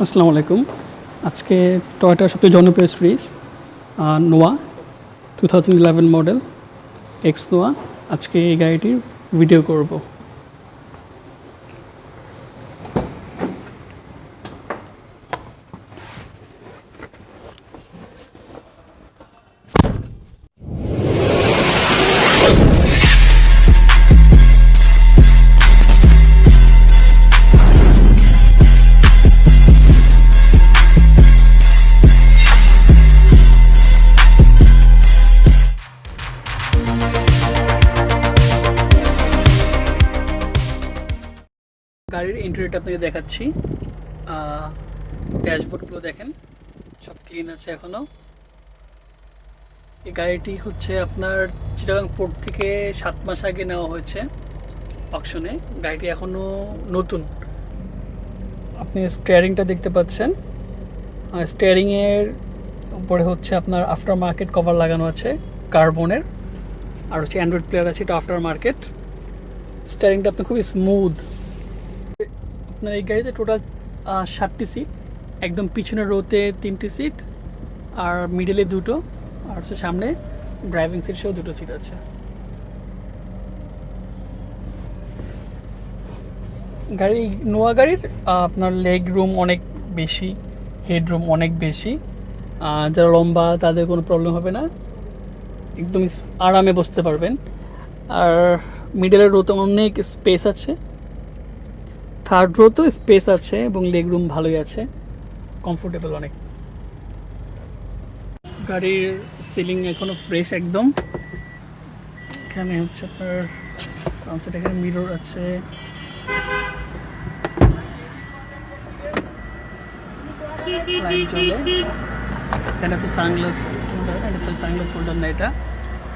আসসালামু আলাইকুম। আজকে টয়োটার সবচেয়ে জনপ্রিয় সিরিজ নোয়া 2011 মডেল এক্স নোয়া, আজকে এই গাড়িটির ভিডিও করব। গাড়ির ইন্টেরিয়রটা আপনাকে দেখাচ্ছি। ড্যাশবোর্ডগুলো দেখেন, সব ক্লিন আছে এখনও। এই গাড়িটি হচ্ছে আপনার চিটাগাং পোর্ট থেকে 7 মাস আগে নেওয়া হয়েছে অকশনে। গাড়িটি এখনও নতুন। আপনি স্টিয়ারিংটা দেখতে পাচ্ছেন, স্টিয়ারিংয়ের উপরে হচ্ছে আপনার আফটার মার্কেট কভার লাগানো আছে কার্বনের, আর হচ্ছে অ্যান্ড্রয়েড প্লেয়ার আছে, এটা আফটার মার্কেট। স্টিয়ারিংটা আপনার খুবই স্মুথ। আপনার এই গাড়িতে টোটাল 7টি সিট, একদম পিছনের রোতে 3টি সিট, আর মিডলে 2টো, আর হচ্ছে সামনে ড্রাইভিং সিট সহ 2টো সিট আছে। নোয়া গাড়ির আপনার লেগ রুম অনেক বেশি, হেড রুম অনেক বেশি। যারা লম্বা তাদের কোনো প্রবলেম হবে না, একদম আরামে বসতে পারবেন। আর মিডলের রোতে অনেক স্পেস আছে, থার্ড রোতেও স্পেস আছে এবং লেগ রুম ভালোই আছে, কমফোর্টেবল অনেক। গাড়ির সিলিং এখনো ফ্রেশ একদম। এখানে হচ্ছে আপনার সানসেট, এখানে মিরর আছে, লাইট জ্বলে। এখানে আপনি সানগ্লাস হোল্ডার, সানগ্লাস হোল্ডার না, এটা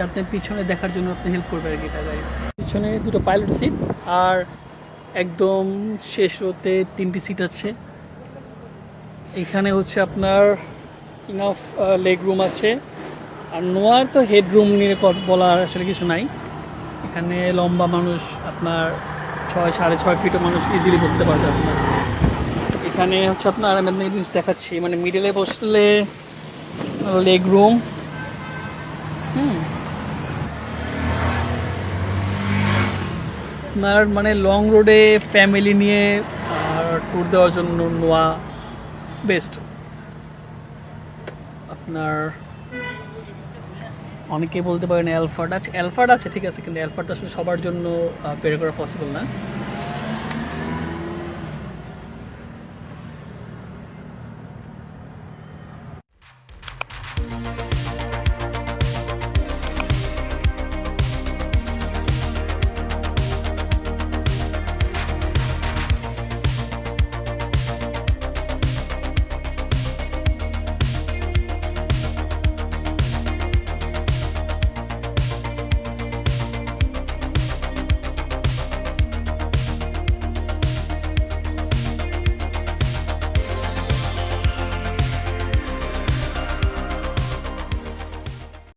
আপনি পিছনে দেখার জন্য আপনি হেল্প করবে আর কি। এটা গাড়ি পিছনে 2টো পাইলট সিট, আর একদম শেষ রোতে 3টি সিট আছে। এখানে হচ্ছে আপনার ইনাফ লেগ রুম আছে। আর নোয়ার তো হেড রুম নিয়ে বলার আসলে কিছু নাই। এখানে লম্বা মানুষ আপনার 6-6.5 ফিটও মানুষ ইজিলি বসতে পারবে আপনার। এখানে হচ্ছে আপনার আমি আপনাকে জিনিস দেখাচ্ছি, মানে মিডলে বসলে লেগ রুম, আপনার মানে লং রোডে ফ্যামিলি নিয়ে ট্যুর দেওয়ার জন্য নোয়া বেস্ট। আপনার অনেকেই বলতে পারেন অ্যালফার্ড আছে, ঠিক আছে, কিন্তু অ্যালফার্ড আসলে সবার জন্য বের করা পসিবল না।